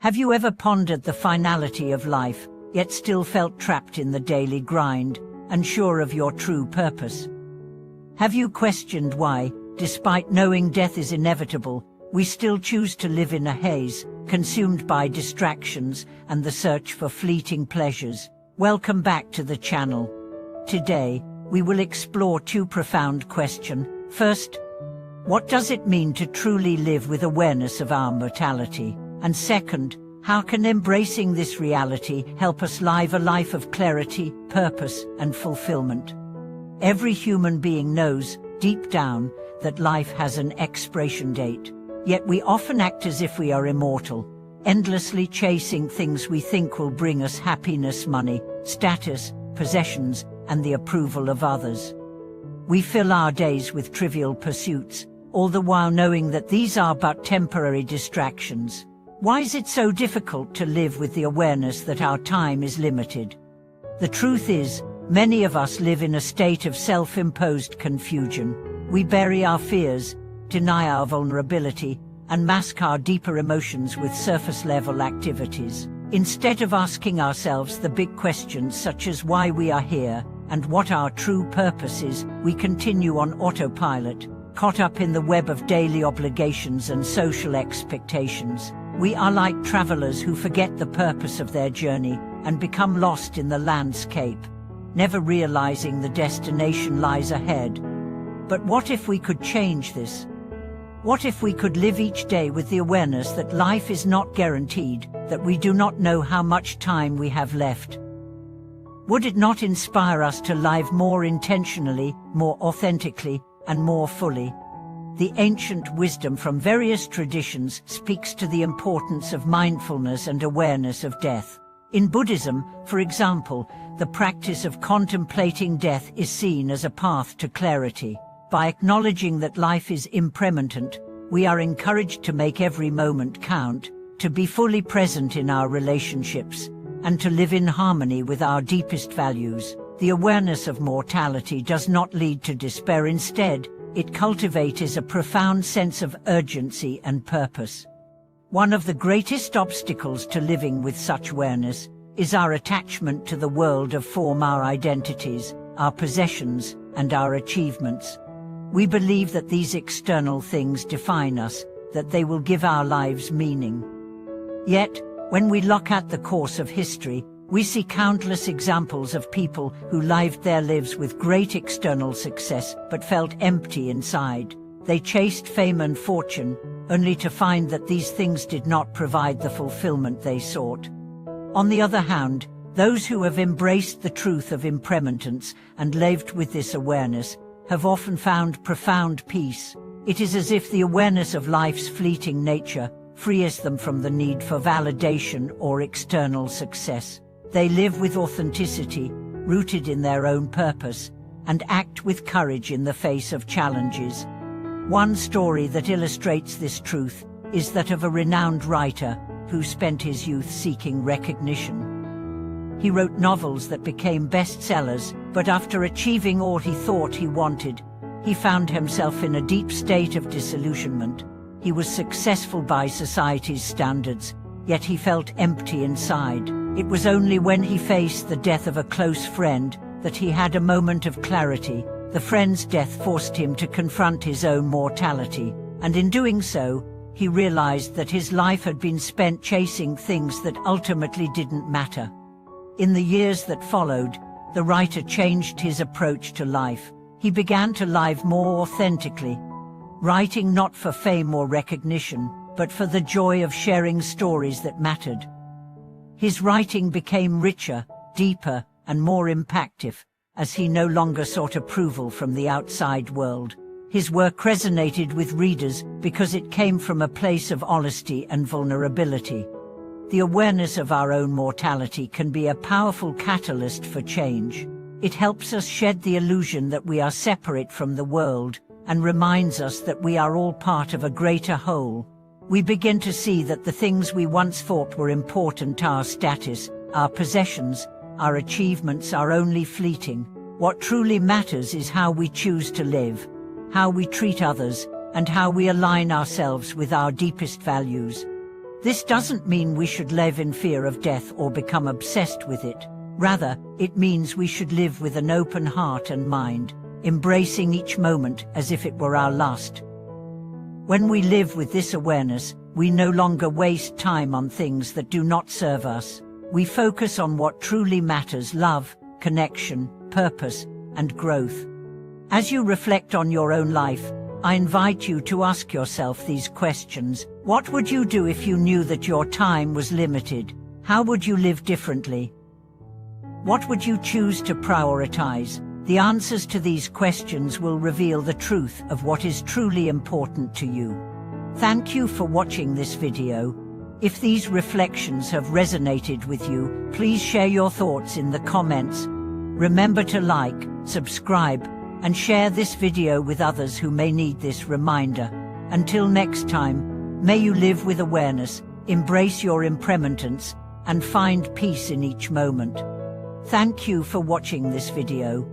Have you ever pondered the finality of life, yet still felt trapped in the daily grind, unsure of your true purpose? Have you questioned why, despite knowing death is inevitable, we still choose to live in a haze, consumed by distractions and the search for fleeting pleasures? Welcome back to the channel. Today, we will explore two profound questions. First, what does it mean to truly live with awareness of our mortality? And second, how can embracing this reality help us live a life of clarity, purpose, and fulfillment? Every human being knows, deep down, that life has an expiration date. Yet we often act as if we are immortal, endlessly chasing things we think will bring us happiness, money, status, possessions, and the approval of others. We fill our days with trivial pursuits, all the while knowing that these are but temporary distractions. Why is it so difficult to live with the awareness that our time is limited? The truth is, many of us live in a state of self-imposed confusion. We bury our fears, deny our vulnerability, and mask our deeper emotions with surface-level activities. Instead of asking ourselves the big questions such as why we are here and what our true purpose is, we continue on autopilot, caught up in the web of daily obligations and social expectations. We are like travelers who forget the purpose of their journey and become lost in the landscape, never realizing the destination lies ahead. But what if we could change this? What if we could live each day with the awareness that life is not guaranteed, that we do not know how much time we have left? Would it not inspire us to live more intentionally, more authentically, and more fully? The ancient wisdom from various traditions speaks to the importance of mindfulness and awareness of death. In Buddhism, for example, the practice of contemplating death is seen as a path to clarity. By acknowledging that life is impermanent, we are encouraged to make every moment count, to be fully present in our relationships, and to live in harmony with our deepest values. The awareness of mortality does not lead to despair. Instead, it cultivates a profound sense of urgency and purpose. One of the greatest obstacles to living with such awareness is our attachment to the world of form, our identities, our possessions, and our achievements. We believe that these external things define us, that they will give our lives meaning. Yet, when we look at the course of history, we see countless examples of people who lived their lives with great external success but felt empty inside. They chased fame and fortune, only to find that these things did not provide the fulfillment they sought. On the other hand, those who have embraced the truth of impermanence and lived with this awareness have often found profound peace. It is as if the awareness of life's fleeting nature frees them from the need for validation or external success. They live with authenticity, rooted in their own purpose, and act with courage in the face of challenges. One story that illustrates this truth is that of a renowned writer who spent his youth seeking recognition. He wrote novels that became bestsellers, but after achieving all he thought he wanted, he found himself in a deep state of disillusionment. He was successful by society's standards, yet he felt empty inside. It was only when he faced the death of a close friend that he had a moment of clarity. The friend's death forced him to confront his own mortality, and in doing so, he realized that his life had been spent chasing things that ultimately didn't matter. In the years that followed, the writer changed his approach to life. He began to live more authentically, writing not for fame or recognition, but for the joy of sharing stories that mattered. His writing became richer, deeper, and more impactful, as he no longer sought approval from the outside world. His work resonated with readers because it came from a place of honesty and vulnerability. The awareness of our own mortality can be a powerful catalyst for change. It helps us shed the illusion that we are separate from the world and reminds us that we are all part of a greater whole. We begin to see that the things we once thought were important, our status, our possessions, our achievements, are only fleeting. What truly matters is how we choose to live, how we treat others, and how we align ourselves with our deepest values. This doesn't mean we should live in fear of death or become obsessed with it. Rather, it means we should live with an open heart and mind, embracing each moment as if it were our last. When we live with this awareness, we no longer waste time on things that do not serve us. We focus on what truly matters: love, connection, purpose, and growth. As you reflect on your own life, I invite you to ask yourself these questions. What would you do if you knew that your time was limited? How would you live differently? What would you choose to prioritize? The answers to these questions will reveal the truth of what is truly important to you. Thank you for watching this video. If these reflections have resonated with you, please share your thoughts in the comments. Remember to like, subscribe, and share this video with others who may need this reminder. Until next time, may you live with awareness, embrace your impermanence, and find peace in each moment. Thank you for watching this video.